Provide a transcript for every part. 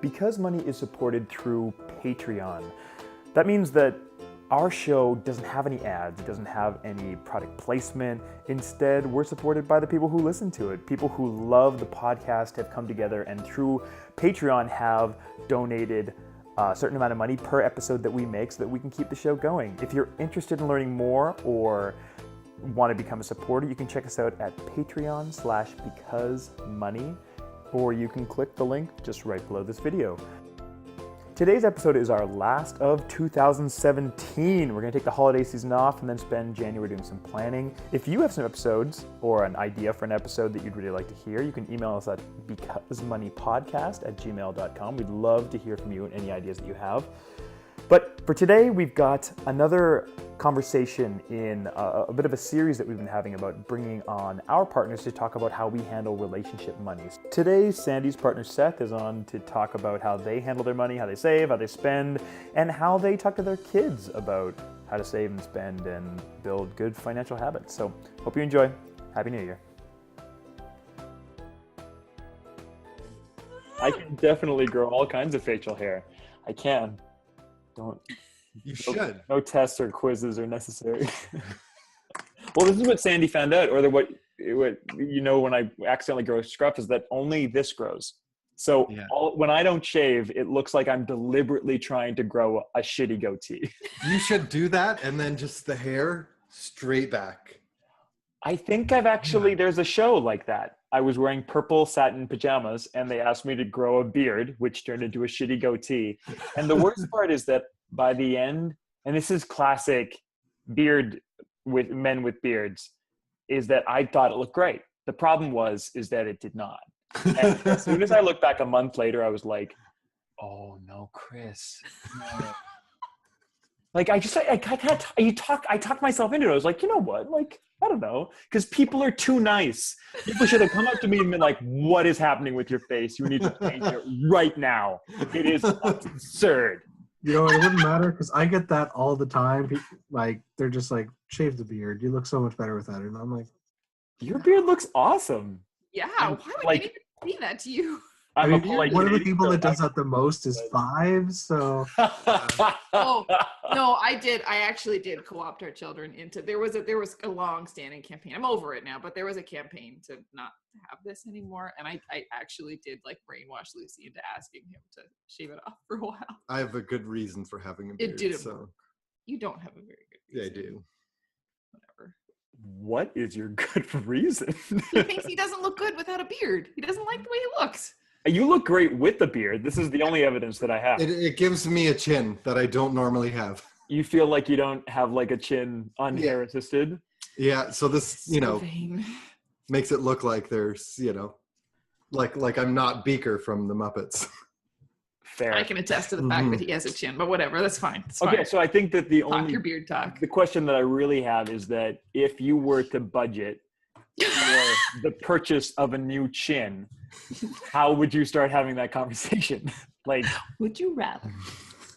Because Money is supported through Patreon. That means that our show doesn't have any ads, it doesn't have any product placement. Instead, we're supported by the people who listen to it. People who love the podcast have come together and through Patreon have donated a certain amount of money per episode that we make so that we can keep the show going. If you're interested in learning more or want to become a supporter, you can check us out at patreon.com/becausemoney, or you can click the link just right below this video. Today's episode is our last of 2017. We're going to take the holiday season off and then spend January doing some planning. If you have some episodes or an idea for an episode that you'd really like to hear, you can email us at becausemoneypodcast@gmail.com. We'd love to hear from you and any ideas that you have. But for today, we've got another conversation in a bit of a series that we've been having about bringing on our partners to talk about how we handle relationship monies. Today, Sandi's partner Seth is on to talk about how they handle their money, how they save, how they spend, and how they talk to their kids about how to save and spend and build good financial habits. So, hope you enjoy. Happy New Year. I can definitely grow all kinds of facial hair. I can. You should. No tests or quizzes are necessary. Well, this is what Sandi found out, or what you know when I accidentally grow scruff, is that only this grows. So when I don't shave, it looks like I'm deliberately trying to grow a shitty goatee. You should do that, and then just the hair straight back. I think I've actually, there's a show like that. I was wearing purple satin pajamas and they asked me to grow a beard, which turned into a shitty goatee. And the worst part is that by the end, and this is classic beard with men with beards, is that I thought it looked great. The problem is that it did not. And as soon as I looked back a month later, I was like, oh no, Chris. No. Like I talked myself into it. I was like, you know what? Like, I don't know, because people are too nice. People should have come up to me and been like, what is happening with your face? You need to change it right now. It is absurd. You know, it wouldn't matter because I get that all the time. People, like, they're just like, shave the beard. You look so much better without it. And I'm like, your beard looks awesome. Yeah, why would anyone say that to you? I mean, one of the people that does that the most is Five, so. Oh, no, I actually did co-opt our children into, there was a long-standing campaign. I'm over it now, but there was a campaign to not have this anymore. And I actually did like brainwash Lucy into asking him to shave it off for a while. I have a good reason for having a beard. It didn't work. You don't have a very good reason. Yeah, I do. Whatever. What is your good reason? He thinks he doesn't look good without a beard. He doesn't like the way he looks. You look great with the beard. This is the only evidence that I have. It gives me a chin that I don't normally have. You feel like you don't have like a chin unhair assisted? Yeah, so this, Vain. makes it look like there's, like I'm not Beaker from the Muppets. Fair. I can attest to the fact that he has a chin, but whatever, that's fine. It's okay, fine. so I think that the question that I really have is that if you were to budget for the purchase of a new chin, how would you start having that conversation? Like, would you rather?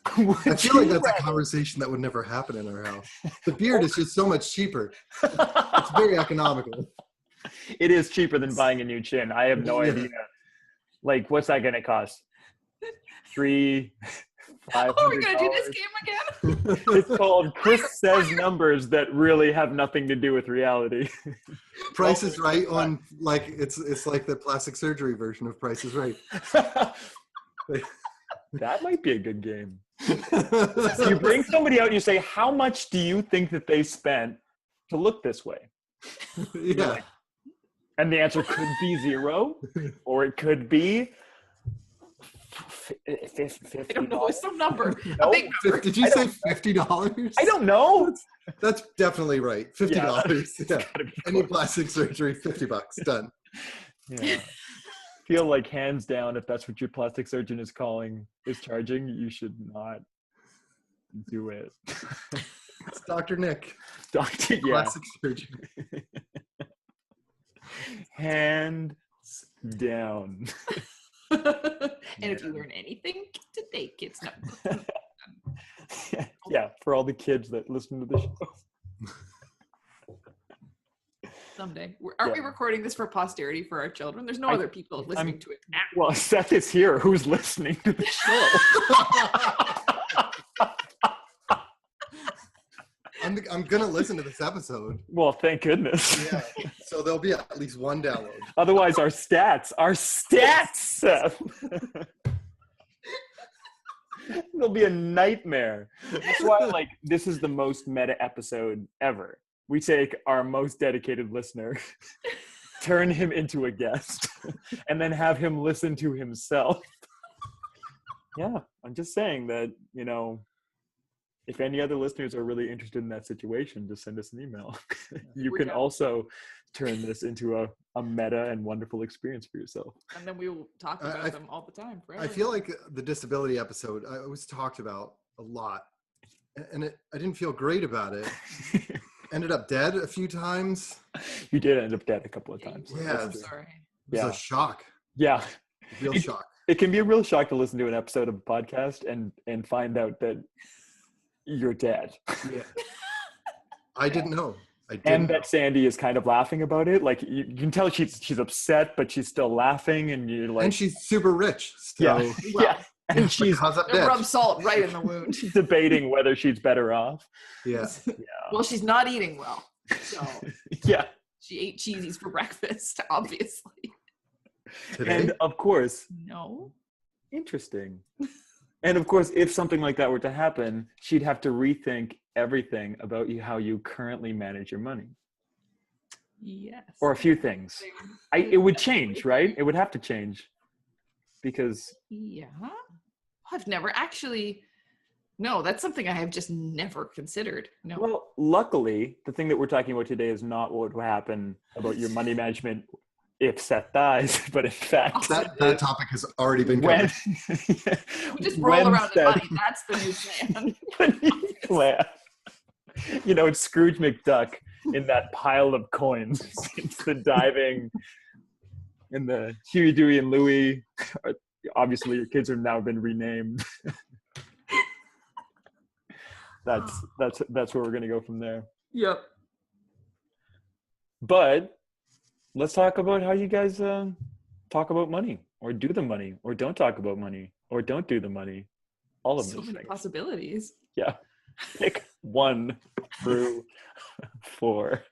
I feel like that's a conversation that would never happen in our house. The beard is just so much cheaper. It's very economical. It is cheaper than buying a new chin. I have no idea. Like, what's that going to cost? $300, $500? Oh, we're going to do this game again? It's called Chris Says Numbers That Really Have Nothing to Do with Reality. Price is Right on, like, it's like the plastic surgery version of Price is Right. That might be a good game. So you bring somebody out and you say, how much do you think that they spent to look this way? Yeah. And the answer could be 0, or it could be 50. I don't know. It's some number. No. A big number. Did you say $50? I don't know. That's definitely right. $50. Yeah. Any right. plastic surgery, $50. Done. Yeah. Feel like hands down, if that's what your plastic surgeon is charging, you should not do it. It's Dr. Nick. Plastic surgeon. Hands down. And if you learn anything today, kids, no. Yeah, for all the kids that listen to the show. Someday. Aren't we recording this for posterity for our children? There's no other people listening to it now. Well, Seth is here. Who's listening to the show? I'm gonna listen to this episode. Well, thank goodness. Yeah. So there'll be at least one download. Otherwise, our stats, Seth. It'll be a nightmare. That's why, like, this is the most meta episode ever. We take our most dedicated listener, turn him into a guest, and then have him listen to himself. Yeah, I'm just saying that, you know, if any other listeners are really interested in that situation, just send us an email. You can also turn this into a meta and wonderful experience for yourself. And then we will talk about them all the time forever. I feel like the disability episode, I was talked about a lot. And I didn't feel great about it. Ended up dead a few times. You did end up dead a couple of times. Yeah. I'm sorry. It was a shock. Yeah. A real shock. It can be a real shock to listen to an episode of a podcast and find out that you're dead. Yeah. I didn't know. And that Sandi is kind of laughing about it. Like you can tell she's upset, but she's still laughing, and you're like, and she's super rich. So. Yeah. Yeah. And she's rub salt right in the wound. She's debating whether she's better off. Yeah. Well, she's not eating well. So yeah. She ate cheesies for breakfast, obviously. Today? And of course. No. Interesting. And of course, if something like that were to happen, she'd have to rethink everything about how you currently manage your money. Yes. Or a few things. It would change, right? It would have to change. Because I've never actually, no, that's something I have just never considered. No. Well, luckily, the thing that we're talking about today is not what would happen about your money management if Seth dies, but in fact, that topic has already been covered. We just roll around in money. That's the new plan. The new plan. You know, it's Scrooge McDuck in that pile of coins. It's the diving. And the Huey, Dewey, and Louie, obviously your kids have now been renamed. That's where we're gonna go from there. Yep. But let's talk about how you guys talk about money, or do the money, or don't talk about money, or don't do the money. All of so those many things. possibilities. Yeah. Pick 1 through 4.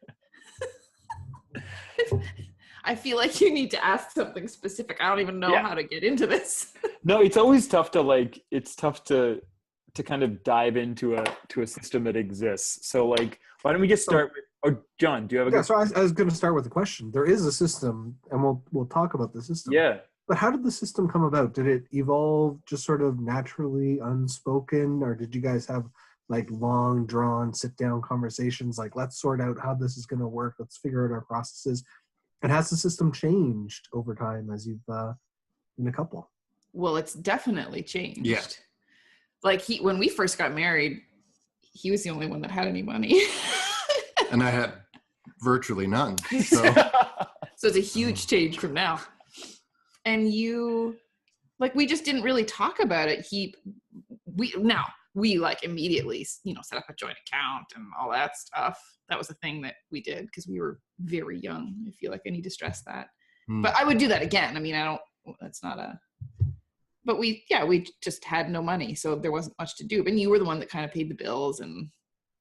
I feel like you need to ask something specific. I don't even know how to get into this. No, it's always tough to kind of dive into a system that exists. So like, why don't we just start with, oh, John, do you have a good... So I was going to start with a question. There is a system, and we'll talk about the system. Yeah. But how did the system come about? Did it evolve just sort of naturally, unspoken, or did you guys have like long drawn sit down conversations like, let's sort out how this is going to work, let's figure out our processes? And has the system changed over time as you've been a couple? Well, it's definitely changed. Yeah. Like when we first got married, he was the only one that had any money. And I had virtually none. So it's a huge change from now. And we just didn't really talk about it. We like immediately, set up a joint account and all that stuff. That was a thing that we did because we were very young. I feel like I need to stress that. But I would do that again. I mean, but we just had no money. So there wasn't much to do. But you were the one that kind of paid the bills and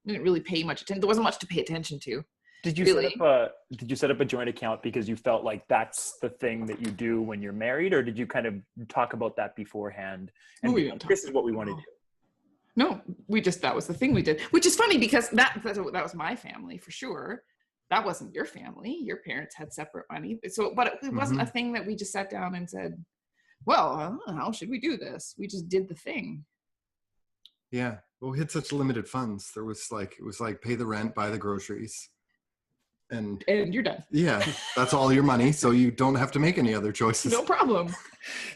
didn't really pay much attention. There wasn't much to pay attention to. Did you set up a joint account because you felt like that's the thing that you do when you're married, or did you kind of talk about that beforehand? And this is what we want to do. No, that was the thing we did, which is funny because that was my family for sure. That wasn't your family. Your parents had separate money. So, but it wasn't a thing that we just sat down and said, well, how should we do this? We just did the thing. Yeah. Well, we had such limited funds. It was like pay the rent, buy the groceries. And you're done. Yeah. That's all your money. So you don't have to make any other choices. No problem.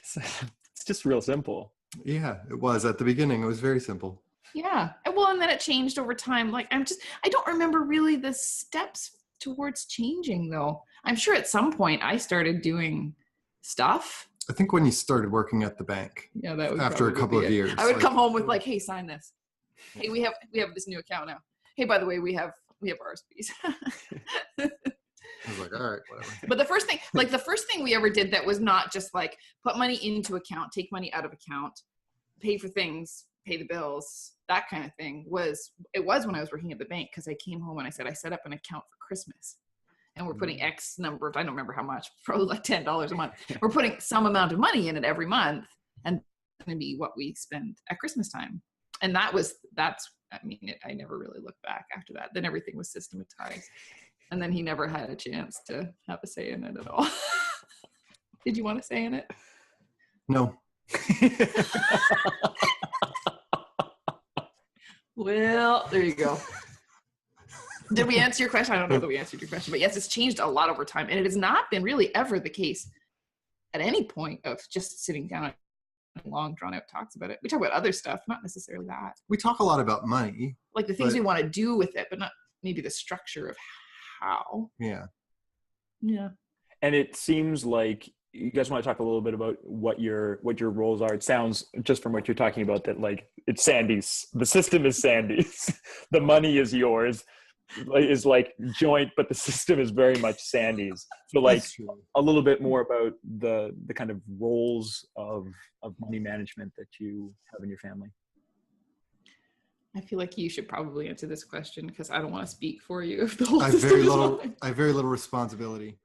It's just real simple. Yeah, it was at the beginning. It was very simple. Yeah. Well, and then it changed over time. Like I don't remember really the steps towards changing though. I'm sure at some point I started doing stuff. I think when you started working at the bank. Yeah, that was after a couple of years. I would come home with like, hey, sign this. Hey, we have this new account now. Hey, by the way, we have RSPs. I was like, all right, whatever. But the first thing we ever did that was not just like put money into account, take money out of account, pay for things, pay the bills, that kind of thing when I was working at the bank, because I came home and I said, I set up an account for Christmas. And we're putting X number of, I don't remember how much, probably like $10 a month. We're putting some amount of money in it every month, and it's going to be what we spend at Christmas time. And I never really looked back after that. Then everything was systematized. And then he never had a chance to have a say in it at all. Did you want to say in it? No. Well, there you go. Did we answer your question? I don't know that we answered your question, but yes, it's changed a lot over time. And it has not been really ever the case at any point of just sitting down and long drawn out talks about it. We talk about other stuff, not necessarily that. We talk a lot about money. Like the things we want to do with it, but not maybe the structure of how. Yeah. Yeah. And it seems like you guys want to talk a little bit about what your roles are. It sounds, just from what you're talking about, that like it's Sandi's. The system is Sandi's. The money is yours. Is like joint, but the system is very much Sandi's. So like a little bit more about the kind of roles of money management that you have in your family. I feel like you should probably answer this question because I don't want to speak for you. If the whole I have very little responsibility.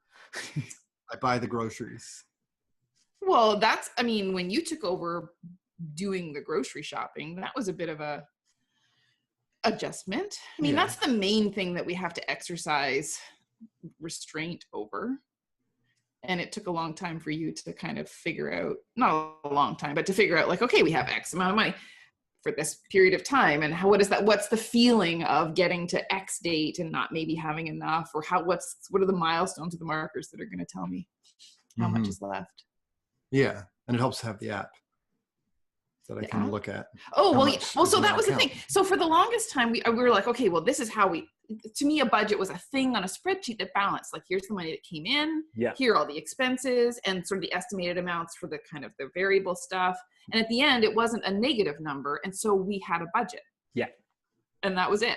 I buy the groceries. Well, when you took over doing the grocery shopping, that was a bit of a adjustment. That's the main thing that we have to exercise restraint over. And it took a long time for you to kind of figure out, not a long time, but to figure out like, okay, we have X amount of money for this period of time. And what's the feeling of getting to X date and not maybe having enough, or what are the milestones or the markers that are going to tell me how much is left? Yeah. And it helps to have the app that I can look at. Oh, well, so that was the thing. So for the longest time, we were like, okay, well, this is how to me, a budget was a thing on a spreadsheet that balanced, like, here's the money that came in, here are all the expenses, and sort of the estimated amounts for the kind of the variable stuff. And at the end, it wasn't a negative number. And so we had a budget. Yeah. And that was it.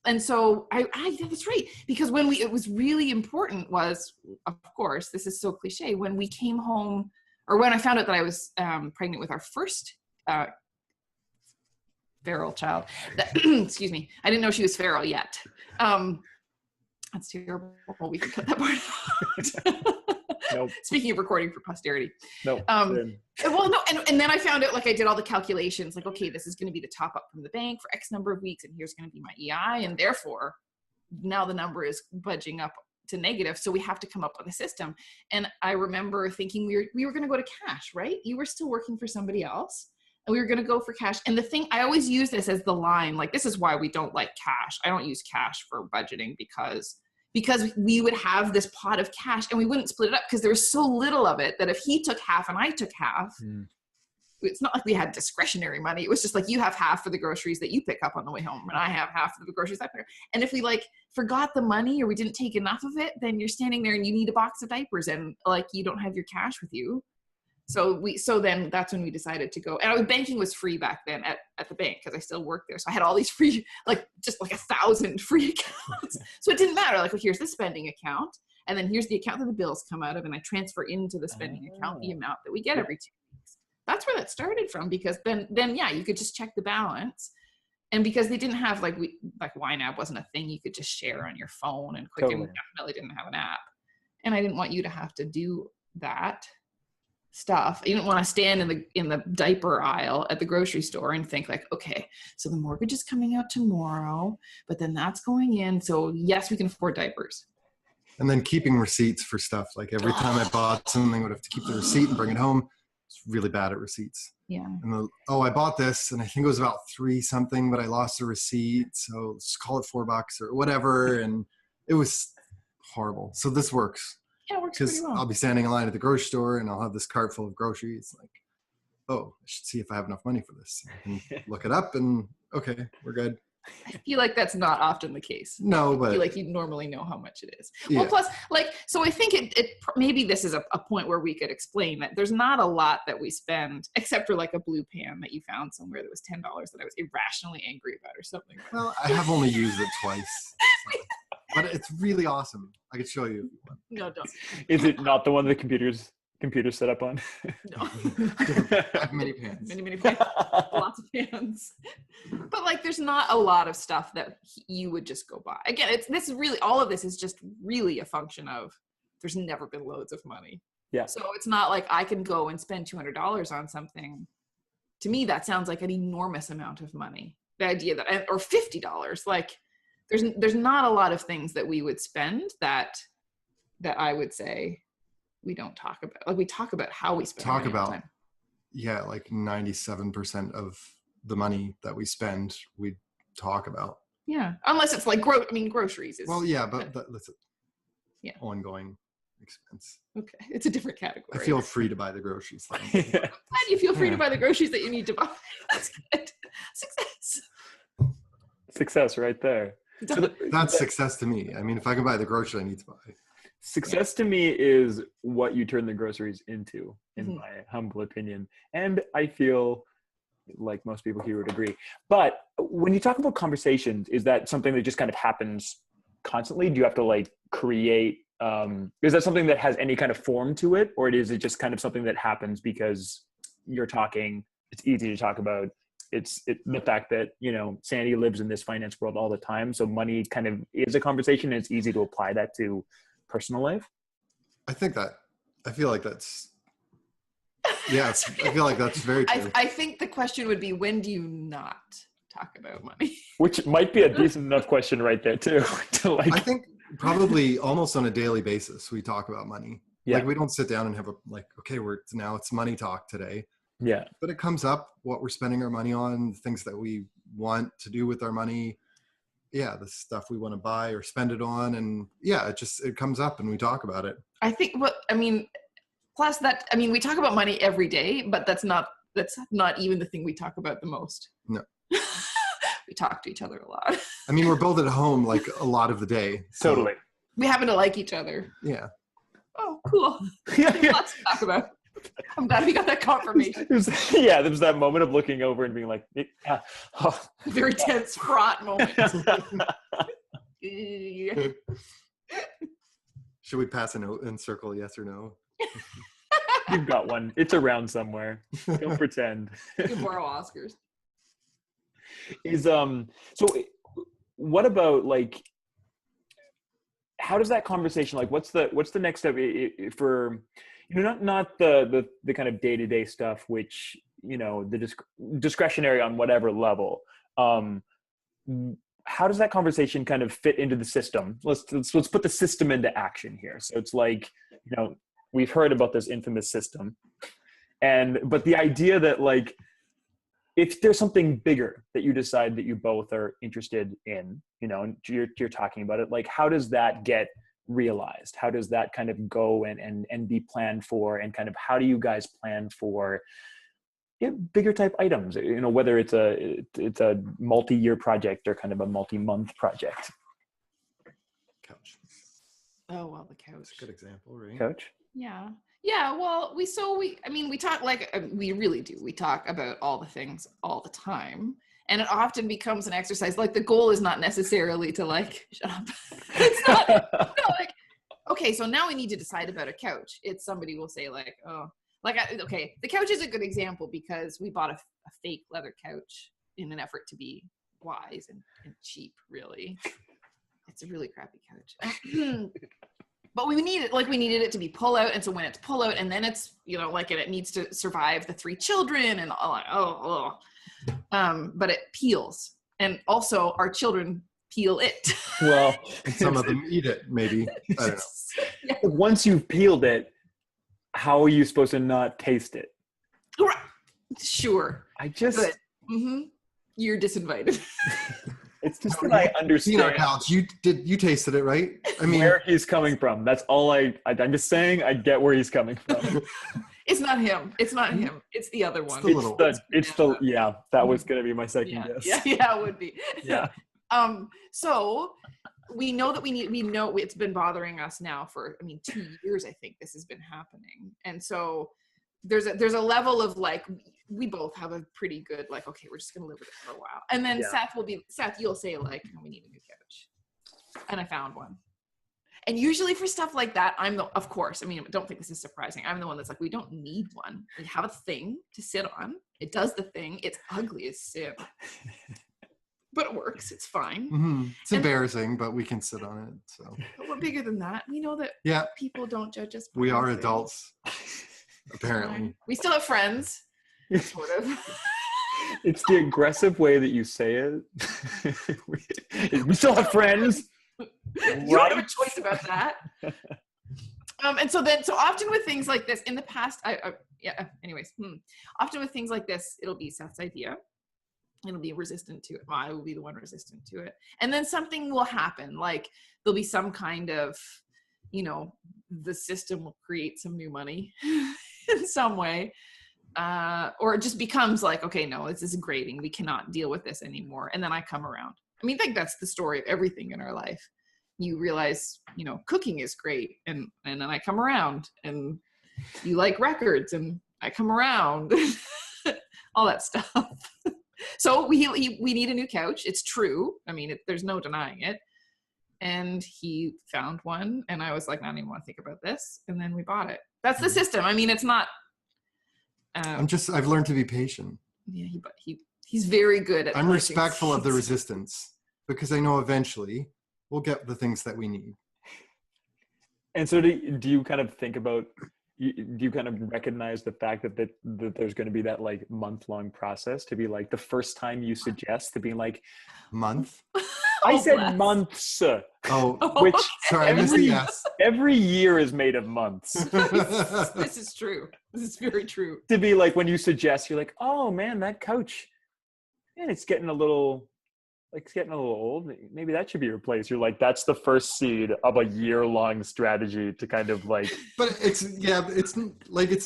And so that's right. Because it was really important was, of course, this is so cliche, when we came home, or when I found out that I was pregnant with our first feral child, excuse me, I didn't know she was feral yet. That's terrible. We can cut that part out. Nope. Speaking of recording for posterity. No. Well, no, and then I found out, like, I did all the calculations, like, okay, this is going to be the top up from the bank for X number of weeks, and here's going to be my EI, and therefore now the number is budging up to negative, so we have to come up with a system. And I remember thinking we were going to go to cash, right? You were still working for somebody else, and we were going to go for cash. And the thing, I always use this as the line, like, this is why we don't like cash. I don't use cash for budgeting because we would have this pot of cash and we wouldn't split it up because there was so little of it that if he took half and I took half, it's not like we had discretionary money. It was just like, you have half for the groceries that you pick up on the way home, and I have half for the groceries I pick up. And if we like forgot the money or we didn't take enough of it, then you're standing there and you need a box of diapers and like you don't have your cash with you. So then that's when we decided to go. And banking was free back then at the bank because I still worked there. So I had all these free, just 1,000 free accounts. So it didn't matter. Like, well, here's the spending account. And then here's the account that the bills come out of. And I transfer into the spending account the amount that we get every 2 weeks. That's where that started from, because then yeah, you could just check the balance. And because they didn't have like YNAB wasn't a thing you could just share on your phone, and Quicken definitely didn't have an app. And I didn't want you to have to do that stuff. You didn't want to stand in the diaper aisle at the grocery store and think like, okay, so the mortgage is coming out tomorrow, but then that's going in. So yes, we can afford diapers. And then keeping receipts for stuff. Like every time I bought something, I would have to keep the receipt and bring it home. It's really bad at receipts. Yeah. And I bought this, and I think it was about 3 something, but I lost the receipt. So let's call it $4 or whatever. And it was horrible. So this works. Yeah, it works pretty well. I'll be standing in line at the grocery store and I'll have this cart full of groceries. Like, oh, I should see if I have enough money for this. I can look it up and okay, we're good. I feel like that's not often the case. No, but I feel like you normally know how much it is. Yeah. Well, plus, so I think it maybe this is a point where we could explain that there's not a lot that we spend, except for like a blue pan that you found somewhere that was $10 that I was irrationally angry about or something. Well, I have only used it twice. But it's really awesome. I could show you if you want. No, don't. Is it not the one the computer's set up on? No. I have many pans. Many pans. Lots of pans. But like, there's not a lot of stuff that you would just go buy. Again, this is really, all of this is just really a function of there's never been loads of money. Yeah. So it's not like I can go and spend $200 on something. To me, that sounds like an enormous amount of money. The idea that, or $50, like there's not a lot of things that we would spend that I would say we don't talk about. Like, we talk about how we spend money all the time. Yeah, like 97% of the money that we spend, we talk about. Yeah, unless it's like groceries. Is, well, yeah, but that's yeah, ongoing expense. Okay, it's a different category. I feel free to buy the groceries. I'm glad you feel free to buy the groceries that you need to buy. That's good. Success right there. So that's success to me. I mean, if I can buy the groceries I need to buy. Success to me is what you turn the groceries into, in my humble opinion. And I feel like most people here would agree. But when you talk about conversations, is that something that just kind of happens constantly? Do you have to like create, is that something that has any kind of form to it? Or is it just kind of something that happens because you're talking, it's easy to talk about? It's the fact that, you know, Sandi lives in this finance world all the time. So money kind of is a conversation, and it's easy to apply that to personal life. I feel like that's yes. I feel like that's very true. I think the question would be, when do you not talk about money? Which might be a decent enough question right there too. I think probably almost on a daily basis we talk about money. Yeah. Like, we don't sit down and have okay, it's money talk today. Yeah. But it comes up, what we're spending our money on, things that we want to do with our money. Yeah, the stuff we want to buy or spend it on. And yeah, it comes up and we talk about it. I think plus that, we talk about money every day, but that's not even the thing we talk about the most. No. We talk to each other a lot. We're both at home like a lot of the day. So. Totally. We happen to like each other. Yeah. Oh, cool. Lots to talk about. I'm glad we got that confirmation. There was that moment of looking over and being like, yeah. Oh. Very tense, fraught moment. Should we pass a note and circle yes or no? You've got one. It's around somewhere. Don't pretend. You can borrow Oscars. So what about, like, how does that conversation, like, what's the next step for, you know, not the kind of day-to-day stuff, which, you know, the discretionary on whatever level. How does that conversation kind of fit into the system? Let's put the system into action here. So it's like, you know, we've heard about this infamous system, but the idea that, like, if there's something bigger that you decide that you both are interested in, you know, and you're talking about it, like, how does that get realized? How does that kind of go and be planned for, and kind of how do you guys plan for bigger type items, you know, whether it's a multi-year project or kind of a multi-month project? Couch. Oh, well, the couch. That's a good example, right? Couch. Yeah. Well, we talk, like, we really do. We talk about all the things all the time. And it often becomes an exercise. Like, the goal is not necessarily to, like, shut up. It's not, like, okay, so now we need to decide about a couch. It's somebody will say, like, oh, like, okay, the couch is a good example because we bought a fake leather couch in an effort to be wise and cheap, really. It's a really crappy couch. But we needed it to be pull out. And so when it's pull out, and then it's, you know, like, and it needs to survive the 3 children and all, but it peels. And also our children peel it. Well, some of them eat it, maybe. I don't know. Yeah. Once you've peeled it, how are you supposed to not taste it? Sure. You're disinvited. It's just that I understand. Our couch. You tasted it, right? I mean, where he's coming from. That's all I'm just saying. I get where he's coming from. It's not him. It's the other one. That was going to be my second guess. Yeah, it would be. Yeah. So we know that we know it's been bothering us now for, 2 years, I think this has been happening. And so there's a level of, like, we both have a pretty good, like, okay, we're just going to live with it for a while. And then Seth, you'll say, like, oh, we need a new couch. And I found one. And usually for stuff like that, of course, I mean, don't think this is surprising. I'm the one that's like, we don't need one. We have a thing to sit on. It does the thing. It's ugly as sin. But it works. It's fine. Mm-hmm. It's embarrassing, but we can sit on it. So. But we're bigger than that. We know that people don't judge us. We are adults, apparently. We still have friends, sort of. It's the aggressive way that you say it. We still have friends. You don't have a choice about that. And so often with things like this in the past, often with things like this, it'll be Seth's idea. It'll be resistant to it. Well, I will be the one resistant to it. And then something will happen. Like there'll be some kind of, the system will create some new money in some way. Or it just becomes like, okay, no, this is grating. We cannot deal with this anymore. And then I come around. I mean, I think that's the story of everything in our life. You realize, cooking is great. And then I come around, and you like records, and I come around, all that stuff. So we need a new couch. It's true. I mean, there's no denying it. And he found one, and I was like, I don't even want to think about this. And then we bought it. That's the system. I mean, it's not. I've learned to be patient. Yeah, he's very good at. I'm respectful of the resistance, because I know eventually we'll get the things that we need. And so do you kind of think about, do you kind of recognize the fact that there's going to be that like month-long process to be like the first time you suggest to be like month? I said months. Oh, which sorry, I missed the yes. Every year is made of months. This is true. This is very true. To be like, when you suggest, you're like, oh man, that couch, man, it's getting a little old. Maybe that should be replaced. You're like, that's the first seed of a year-long strategy to kind of like. But it's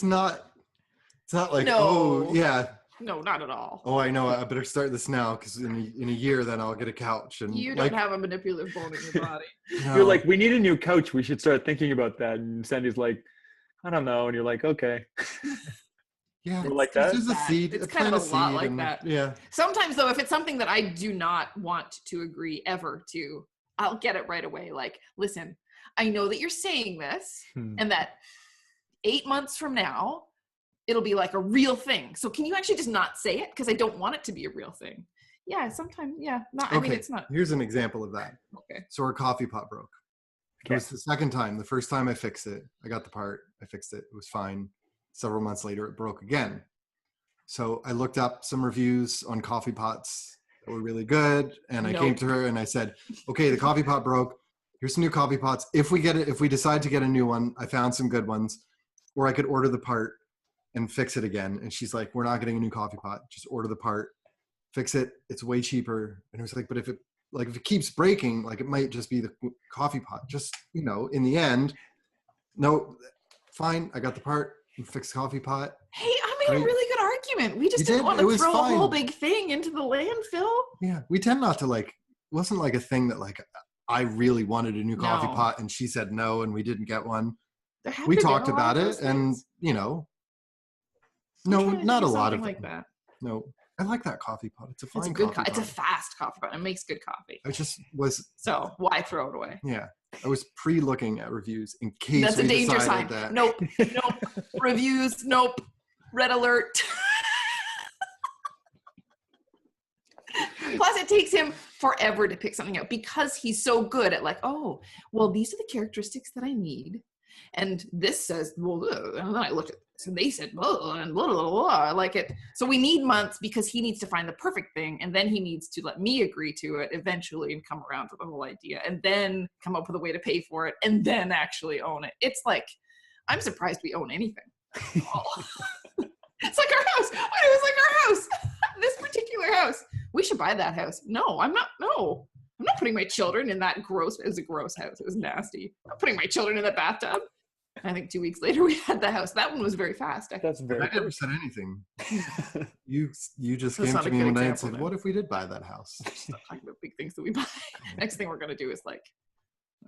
not like, no. oh yeah. No, not at all. Oh, I know. I better start this now, because in a year, then I'll get a couch. And you don't have a manipulative bone in your body. No. You're like, we need a new couch. We should start thinking about that. And Sandy's like, I don't know. And you're like, okay. Yeah, like that. It's a seed. It's kind of a lot like that. Yeah. Sometimes though, if it's something that I do not want to agree ever to, I'll get it right away. Like, listen, I know that you're saying this, and that 8 months from now, it'll be like a real thing. So can you actually just not say it? Because I don't want it to be a real thing. Yeah, sometimes, yeah. Not, I mean, it's not. Here's an example of that. Okay. So our coffee pot broke. Okay. It was the second time. The first time I fixed it, I got the part, I fixed it. It was fine. Several months later, it broke again. So I looked up some reviews on coffee pots that were really good. And I came to her and I said, okay, the coffee pot broke. Here's some new coffee pots. If we decide to get a new one, I found some good ones, or I could order the part and fix it again. And she's like, we're not getting a new coffee pot. Just order the part, fix it. It's way cheaper. And I was like, but if it keeps breaking, like, it might just be the coffee pot. Just, in the end, no, fine. I got the part. Fix coffee pot. Hey, I made a really good argument. We just didn't want to throw a whole big thing into the landfill. Yeah, we tend not to like. It wasn't like a thing that like I really wanted a new coffee pot and she said no and we didn't get one. We talked about it and no, not a lot of like that. No, I like that coffee pot. It's a fine coffee pot. It's a fast coffee pot. It makes good coffee. I just was. So why throw it away? Yeah. I was pre-looking at reviews in case that's a danger sign. That. Nope. Reviews. Nope. Red alert. Plus, it takes him forever to pick something out because he's so good at like, oh, well, these are the characteristics that I need. And this says, well, and then I looked at this and they said, and blah, blah, blah. I like it. So we need months because he needs to find the perfect thing. And then he needs to let me agree to it eventually and come around to the whole idea and then come up with a way to pay for it and then actually own it. It's like, I'm surprised we own anything. It's like our house. It was like our house. This particular house. We should buy that house. No, I'm not putting my children in that gross, it was a gross house. It was nasty. I'm not putting my children in the bathtub. I think 2 weeks later we had the house. That one was very fast. That's very. I never said anything. You just came to me one day and said, "What if we did buy that house?" Stop talking about big things that we buy. Next thing we're gonna do is like,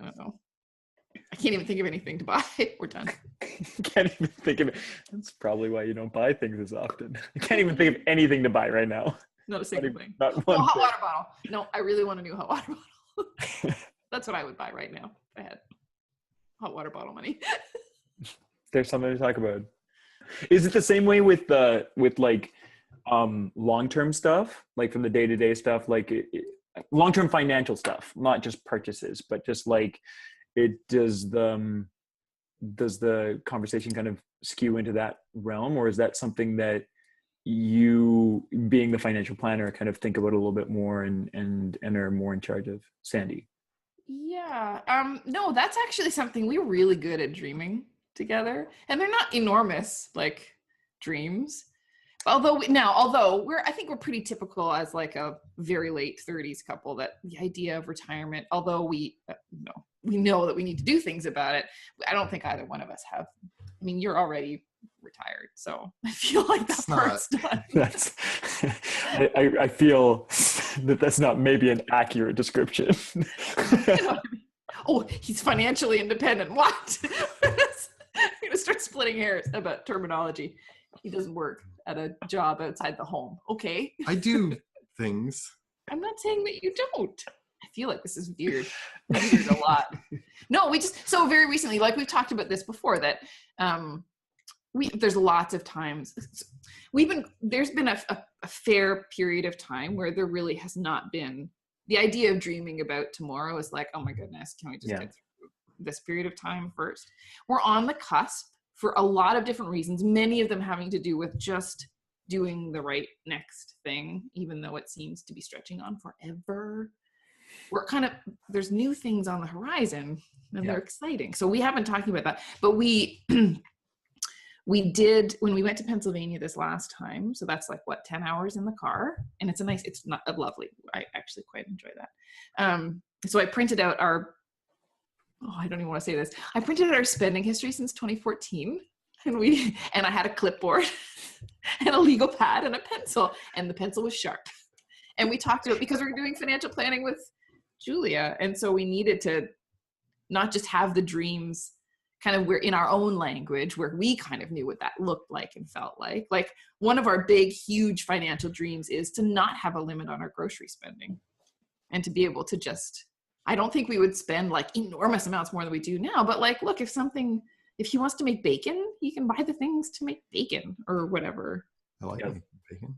I don't know. I can't even think of anything to buy. We're done. Can't even think of it. That's probably why you don't buy things as often. I can't even think of anything to buy right now. Not a single thing. Not one hot water bottle. No, I really want a new hot water bottle. That's what I would buy right now if I had hot water bottle money. There's something to talk about. Is it the same way with like long-term stuff, like from the day-to-day stuff, like long-term financial stuff, not just purchases, but just like does the conversation kind of skew into that realm, or is that something that you, being the financial planner, kind of think about a little bit more and are more in charge of? Sandi? Yeah. No, that's actually something we're really good at dreaming together, and they're not enormous like dreams. Although I think we're pretty typical as like a very late 30s couple, that the idea of retirement, although we know that we need to do things about it, I don't think either one of us have. I mean, you're already retired, so I feel like that part's done. That's I feel that's not maybe an accurate description. You know what I mean? Oh, he's financially independent. What? We're gonna start splitting hairs about terminology. He doesn't work at a job outside the home. Okay. I do things. I'm not saying that you don't. I feel like this is weird. Weird a lot. No, we just, so very recently, like we've talked about this before, that there's lots of times there's been a fair period of time where there really has not been the idea of dreaming about tomorrow. Is like, oh my goodness, can we just get through this period of time first? We're on the cusp for a lot of different reasons, many of them having to do with just doing the right next thing, even though it seems to be stretching on forever. We're there's new things on the horizon, and they're exciting. So we have been talking about that, but we did, when we went to Pennsylvania this last time, so that's like 10 hours in the car, and it's not lovely. I actually quite enjoy that. So I printed out I don't even want to say this. I printed out our spending history since 2014, and I had a clipboard and a legal pad and a pencil, and the pencil was sharp. And we talked about, because we're doing financial planning with Julia, and so we needed to not just have the dreams kind of, we're in our own language where we kind of knew what that looked like and felt like. Like one of our big, huge financial dreams is to not have a limit on our grocery spending, and to be able to just, I don't think we would spend like enormous amounts more than we do now, but like, look, if he wants to make bacon, he can buy the things to make bacon or whatever. I like making bacon.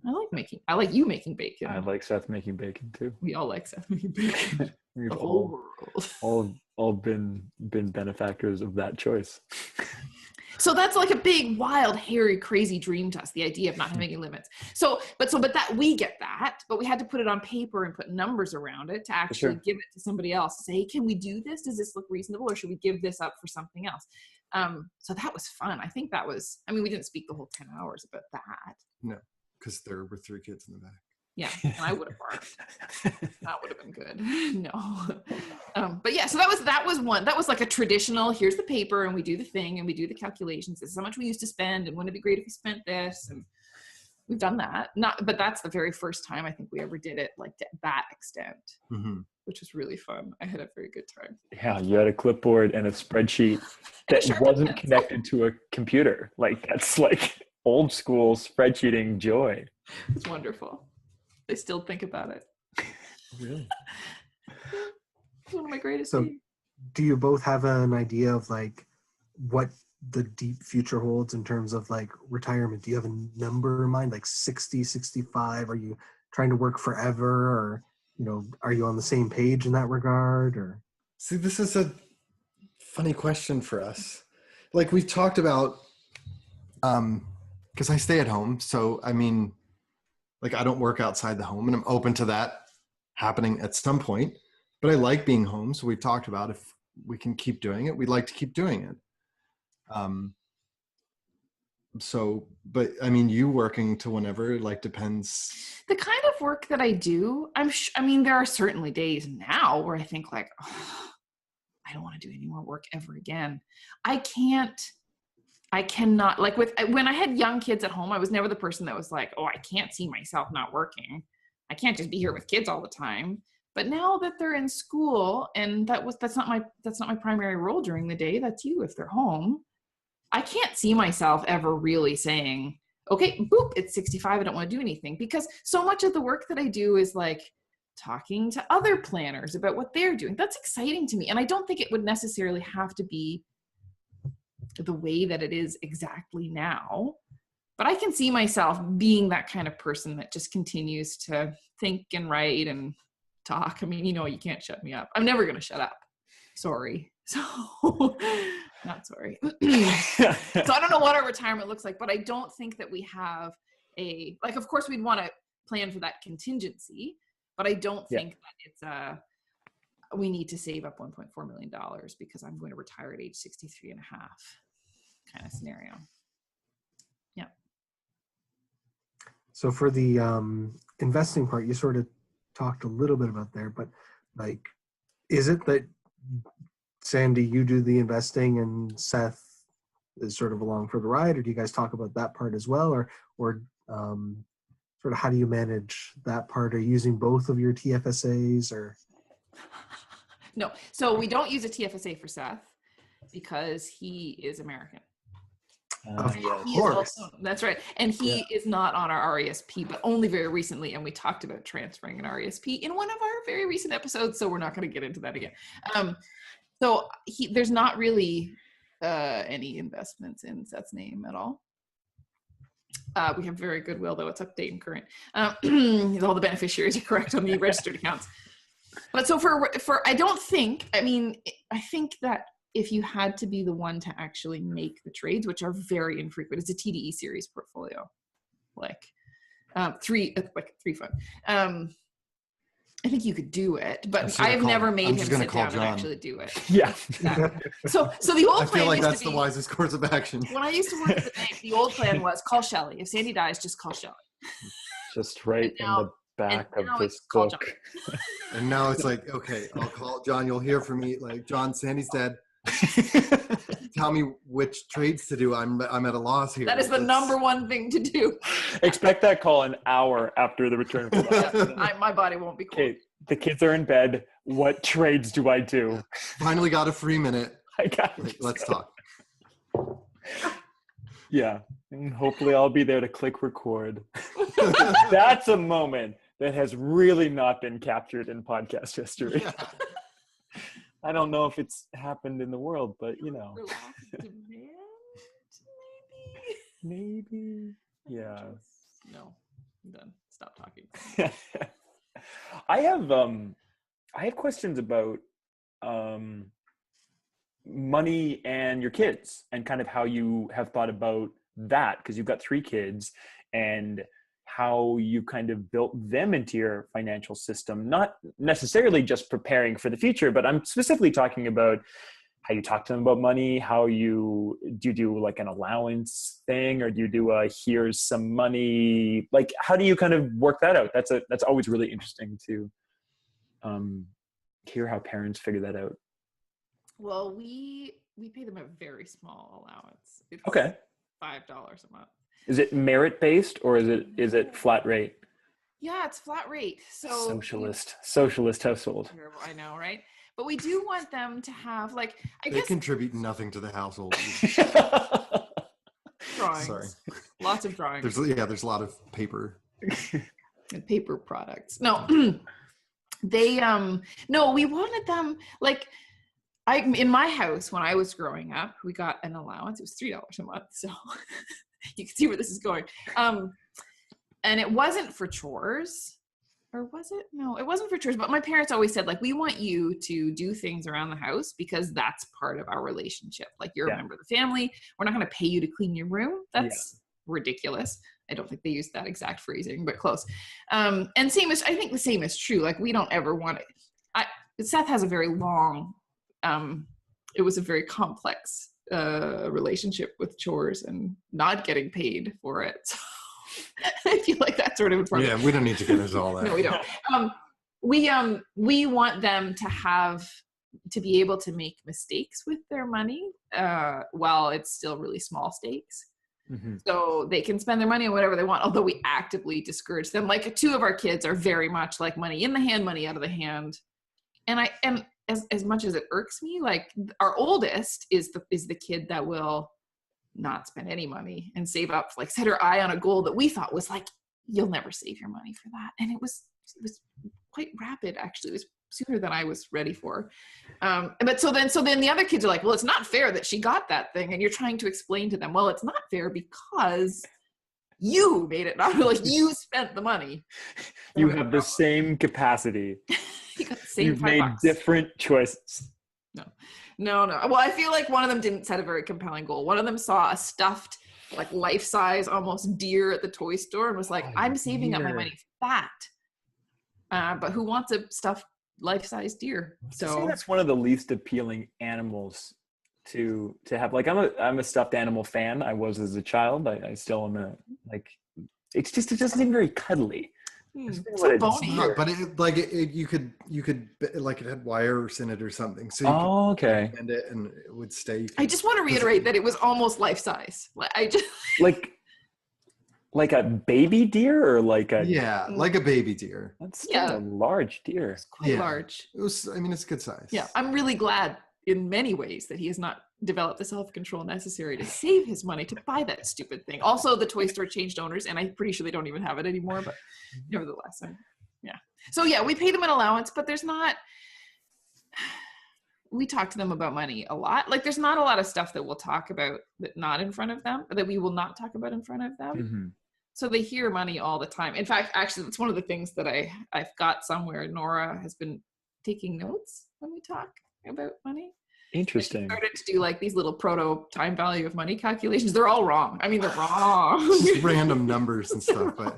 I like you making bacon. I like Seth making bacon too. We all like Seth making bacon. We've the whole world. all been benefactors of that choice. So that's like a big, wild, hairy, crazy dream to us, the idea of not having any limits. But that we get that, but we had to put it on paper and put numbers around it to actually give it to somebody else. Say, can we do this? Does this look reasonable, or should we give this up for something else? So that was fun. I think that was, I mean, we didn't speak the whole 10 hours about that. No, because there were 3 kids in the back. Yeah, and I would have barked. That would have been good. No. But yeah, so that was one. That was like a traditional, here's the paper, and we do the thing, and we do the calculations. This is how much we used to spend, and wouldn't it be great if we spent this? And we've done that. But that's the very first time I think we ever did it like to that extent, which was really fun. I had a very good time. Yeah, you had a clipboard and a spreadsheet that wasn't connected to a computer. Like that's like old school spreadsheeting joy. It's wonderful. I still think about it. Really? It's one of my greatest So days. do you both have an idea of like what the deep future holds in terms of like retirement? Do you have a number in mind, like 60, 65? Are you trying to work forever, or, you know, are you on the same page in that regard? Or See, this is a funny question for us. Like we've talked about, because I stay at home. So, I mean, like I don't work outside the home, and I'm open to that happening at some point, but I like being home. So we've talked about if we can keep doing it, we'd like to keep doing it. But I mean, you working to whenever, like, depends. The kind of work that I do, I mean, there are certainly days now where I think like, oh, I don't want to do any more work ever again. I cannot, like when I had young kids at home, I was never the person that was like, oh, I can't see myself not working. I can't just be here with kids all the time. But now that they're in school, and that's not my primary role during the day. That's you if they're home. I can't see myself ever really saying, okay, boop, it's 65. I don't want to do anything, because so much of the work that I do is like talking to other planners about what they're doing. That's exciting to me. And I don't think it would necessarily have to be the way that it is exactly now, but I can see myself being that kind of person that just continues to think and write and talk. I mean, you can't shut me up. I'm never going to shut up. Sorry. So not sorry. So I don't know what our retirement looks like, but I don't think that we have of course we'd want to plan for that contingency, but I don't think that it's we need to save up $1.4 million because I'm going to retire at age 63 and a half kind of scenario. Yeah. So for the investing part, you sort of talked a little bit about there, but like, is it that Sandi, you do the investing and Seth is sort of along for the ride, or do you guys talk about that part as well, or sort of how do you manage that part? Are you using both of your TFSAs or? No, so we don't use a TFSA for Seth because he is American. Of course. That's right. And he is not on our RESP, but only very recently. And we talked about transferring an RESP in one of our very recent episodes. So we're not going to get into that again. So there's not really any investments in Seth's name at all. We have very good will, though. It's up to date and current. All the beneficiaries are correct on the registered accounts. But so I think that if you had to be the one to actually make the trades, which are very infrequent, it's a TDE series portfolio, like three fund. I think you could do it, but I've never made him sit down and actually do it. Yeah. So the old plan, I feel like that's the wisest course of action. When I used to work at the bank, the old plan was call Shelley. If Sandi dies, just call Shelley. Just right in the back of this book. And now it's like, okay, I'll call John. You'll hear from me. Like, John, Sandi's dead. Tell me which trades to do. I'm at a loss here. That is the number one thing to do. Expect that call an hour after the return from my body won't be cool. Okay, the kids are in bed. What trades do I do? Finally got a free minute. I got it. Let's talk. Yeah, and hopefully I'll be there to click record. That's a moment that has really not been captured in podcast history. Yeah. I don't know if it's happened in the world, but maybe. Yeah. No, I'm done. Stop talking. I have questions about money and your kids and kind of how you have thought about that, because you've got 3 kids, and how you kind of built them into your financial system, not necessarily just preparing for the future, but I'm specifically talking about how you talk to them about money. Do you do like an allowance thing, or do you do here's some money? Like, how do you kind of work that out? That's always really interesting to hear how parents figure that out. Well, we pay them a very small allowance. It's okay. $5 a month. Is it merit based, or is it flat rate? Yeah, it's flat rate. So socialist household. I know, right? But we do want them to have, like, I guess they contribute nothing to the household. Drawings. Sorry. Lots of drawings. There's a lot of paper. And paper products. No. We wanted them, like, in my house when I was growing up, we got an allowance. It was $3 a month. So you can see where this is going. And it wasn't for chores, or was it? No, it wasn't for chores. But my parents always said, like, we want you to do things around the house because that's part of our relationship. Like, you're a member of the family. We're not going to pay you to clean your room. That's ridiculous. I don't think they used that exact phrasing, but close. And I think the same is true. Like, we don't ever want it. Seth has a very long, it was a very complex relationship with chores and not getting paid for it. So I feel like that's sort of important. Yeah, we don't need to get into all that. No, we don't. We want them to be able to make mistakes with their money while it's still really small stakes. Mm-hmm. So they can spend their money on whatever they want, although we actively discourage them. Like, 2 of our kids are very much like money in the hand, money out of the hand. And as much as it irks me, like, our oldest is the kid that will not spend any money and save up, like, set her eye on a goal that we thought was like, you'll never save your money for that. And it was was quite rapid, actually. It was sooner than I was ready for. But so then the other kids are like, well, it's not fair that she got that thing. And you're trying to explain to them, well, it's not fair because you made it, not like you spent the money. You have the same capacity. You got the same You've $5. made different choices. No. Well, I feel like one of them didn't set a very compelling goal. One of them saw a stuffed, like life-size, almost deer at the toy store and was like, I'm saving up my money for that. But who wants a stuffed life-size deer? So I say that's one of the least appealing animals to have. Like, I'm a stuffed animal fan. I was as a child. I still am it doesn't seem very cuddly. So bony. But you could like it had wires in it or something. So you could bend it and it would stay. I just want to reiterate that it was almost life-size. Like a baby deer or like a like a baby deer. That's still a large deer. It's quite large. It was. I mean, it's good size. Yeah, I'm really glad in many ways that he has not developed the self-control necessary to save his money to buy that stupid thing. Also, the toy store changed owners, and I'm pretty sure they don't even have it anymore. But nevertheless, So we pay them an allowance, but there's not. We talk to them about money a lot. Like, there's not a lot of stuff that we'll talk about that not in front of them, or that we will not talk about in front of them. Mm-hmm. So they hear money all the time. In fact, actually, that's one of the things that I've got somewhere. Nora has been taking notes when we talk about money. Interesting. She started to do like these little proto time value of money calculations. They're all wrong. I mean, they're wrong. Just random numbers and stuff. But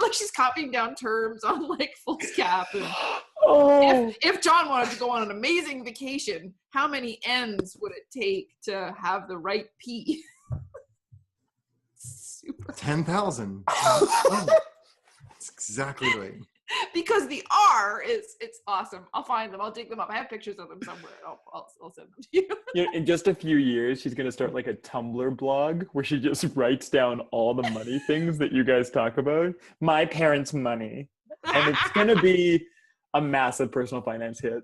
like, she's copying down terms on like Foolscap. And if John wanted to go on an amazing vacation, how many N's would it take to have the right P? 10,000. That's exactly right. Because the R it's awesome. I'll find them. I'll dig them up. I have pictures of them somewhere. I'll send them to you. In just a few years, she's going to start like a Tumblr blog where she just writes down all the money things that you guys talk about. My parents' money. And it's going to be a massive personal finance hit.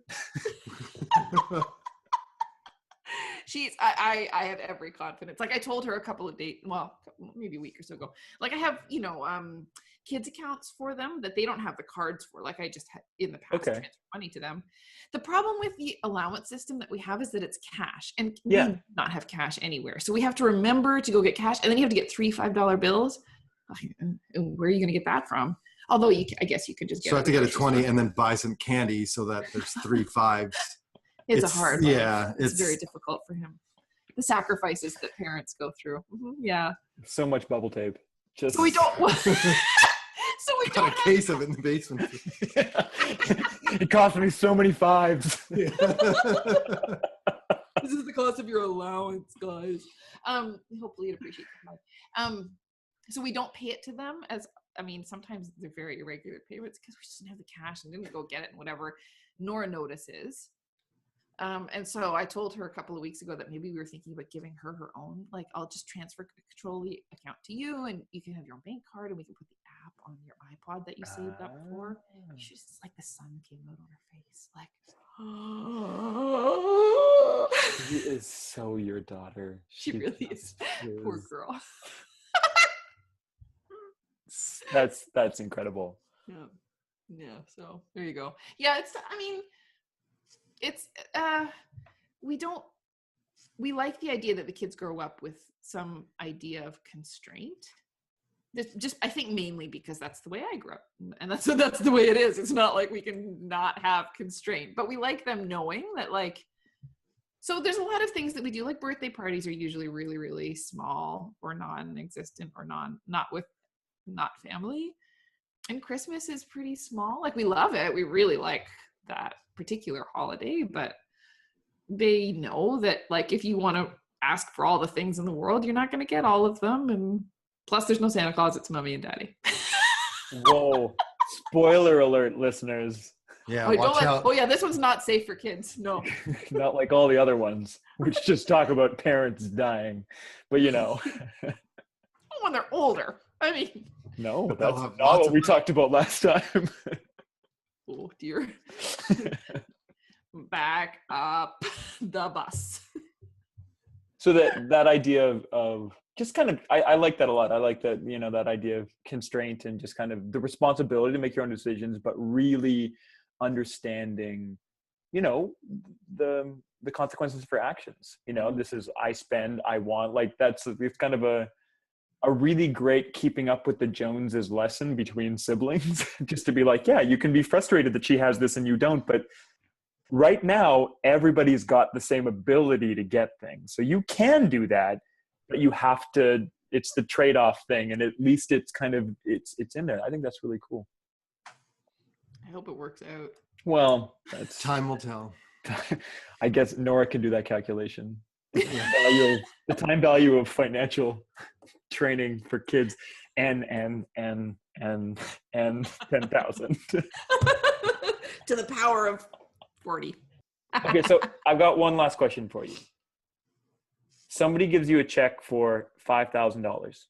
I have every confidence. Like, I told her a couple of days, well, maybe a week or so ago, like, I have, kids accounts for them that they don't have the cards for. Like, I just had in the past transfer money to them. The problem with the allowance system that we have is that it's cash, and we do not have cash anywhere. So we have to remember to go get cash, and then you have to get 3 $5 bills. Where are you going to get that from? Although I guess you could just get. So I have to get a 20 and then buy some candy so that there's 3 5s. It's a hard one. Yeah. It's very difficult for him. The sacrifices that parents go through. Yeah. So much bubble tape. So we don't. Got a case of it in the basement. It cost me so many 5s. This is the cost of your allowance, guys. Hopefully you'd appreciate that. So we don't pay it to them sometimes they're very irregular payments because we just didn't have the cash and didn't go get it and whatever. Nora notices. And so I told her a couple of weeks ago that maybe we were thinking about giving her own, like, I'll just control the account to you and you can have your own bank card and we can put the app on your iPod that you saved up for. She's just like, the sun came out on her face. Like, She is so your daughter. She really is. Poor girl. That's incredible. Yeah. So there you go. Yeah. We like the idea that the kids grow up with some idea of constraint. Just I think mainly because that's the way I grew up, and that's the way it is. It's not like we can not have constraint, but we like them knowing that, like, so there's a lot of things that we do, like birthday parties are usually really, really small or non-existent or not family. And Christmas is pretty small. Like, we love it. We really like that particular holiday, but they know that, like, if you want to ask for all the things in the world, you're not going to get all of them. And plus there's no Santa Claus. It's mommy and daddy. Whoa. Spoiler alert, listeners. Yeah, watch out. Oh yeah, this one's not safe for kids. No. Not like all the other ones, which just talk about parents dying. But when they're older. I mean. No, that's not what we talked about last time. Oh dear. Back up the bus. So that idea of just kind of, I like that a lot. I like that, you know, that idea of constraint and just kind of the responsibility to make your own decisions, but really understanding, you know, the consequences for actions. You know, this is I spend, I want, like it's kind of a really great keeping up with the Joneses lesson between siblings. Just to be like, yeah, you can be frustrated that she has this and you don't, but right now everybody's got the same ability to get things. So you can do that, but you have to, it's the trade-off thing. And at least it's kind of, it's in there. I think that's really cool. I hope it works out. Well, that's Time will tell. I guess Nora can do that calculation. The time value of financial training for kids and 10,000 to the power of 40. Okay, so I've got one last question for you. Somebody gives you a check for $5,000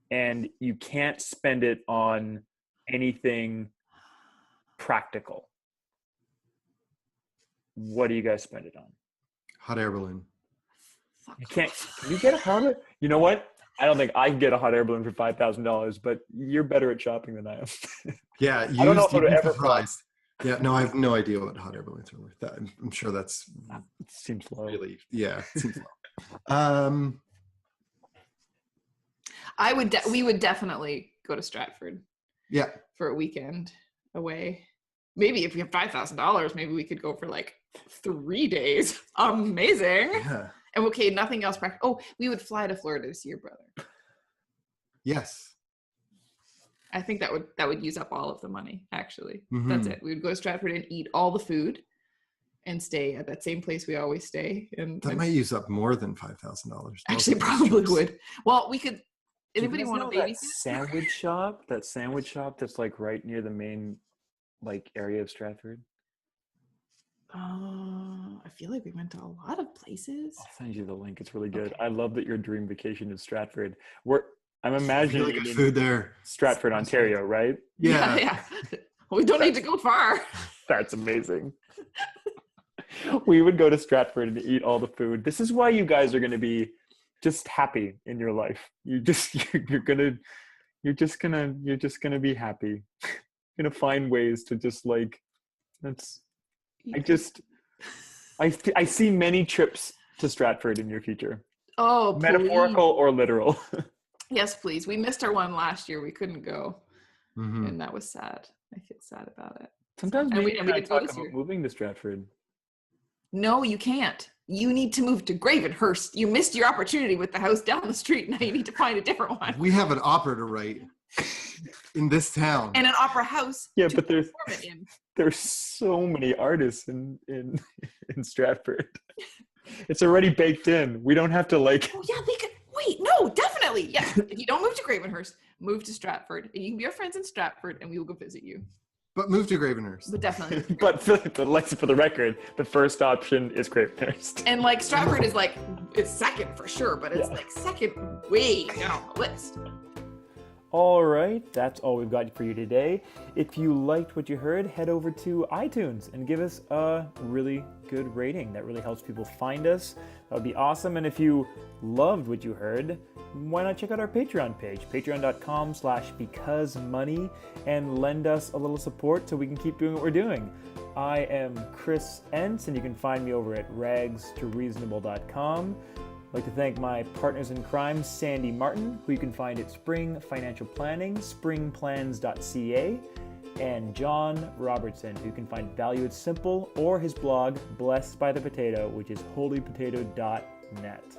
and you can't spend it on anything practical. What do you guys spend it on? Hot air balloon. Can you get a hot air? You know what? I don't think I can get a hot air balloon for $5,000, but you're better at shopping than I am. Yeah, I don't know if it would ever surprised. Yeah, no, I have no idea what hot air balloons are worth. I'm sure that's it seems low. Really, yeah, it seems low. We would definitely go to Stratford. Yeah, for a weekend away. Maybe if we have $5,000, maybe we could go for like 3 days. Amazing. yeah. And okay, nothing else practical. Oh, we would fly to Florida to see your brother. Yes. I think that would use up all of the money, actually. Mm-hmm. That's it. We would go to Stratford and eat all the food and stay at that same place we always stay. And That might use up more than $5,000. Actually, probably would. Well, we could. Anybody Do you want guys a know baby? that sandwich shop? That sandwich shop that's like right near the main like area of Stratford. I feel like we went to a lot of places. I'll send you the link. It's really good. Okay. I love that your dream vacation is Stratford. I'm imagining Really you good mean food there. Stratford, Ontario, right? Yeah. We don't need to go far. That's amazing. We would go to Stratford and eat all the food. This is why you guys are going to be just happy in your life. You're just gonna be happy. You're gonna find ways to just like, I see many trips to Stratford in your future. Oh, metaphorical please. Or literal. Yes, please. We missed our one last year. We couldn't go, Mm-hmm. and that was sad. I feel sad about it. Sometimes And we didn't talk go this about year. moving to Stratford. No, you can't. You need to move to Gravenhurst. You missed your opportunity with the house down the street. Now you need to find a different one. We have an opera to write in this town. And an opera house. Yeah, to but perform it in. there's so many artists in Stratford. It's already baked in. We don't have to like. Oh yeah, they could. Wait, no, definitely. Yeah, if you don't move to Gravenhurst, move to Stratford, and you can be our friends in Stratford, and we will go visit you. But move to Gravenhurst. But definitely. But for the record, the first option is Gravenhurst. And like Stratford is like, it's second for sure, but it's like second way down the list. All right, that's all we've got for you today. If you liked what you heard, head over to iTunes and give us a really good rating. That really helps people find us. That would be awesome. And if you loved what you heard, why not check out our Patreon page, patreon.com/becausemoney, and lend us a little support so we can keep doing what we're doing. I am Chris Entz, and you can find me over at rags2reasonable.com. I'd like to thank my partners in crime, Sandi Martin, who you can find at Spring Financial Planning, springplans.ca, and John Robertson, who you can find Value It's Simple or his blog, Blessed by the Potato, which is holypotato.net.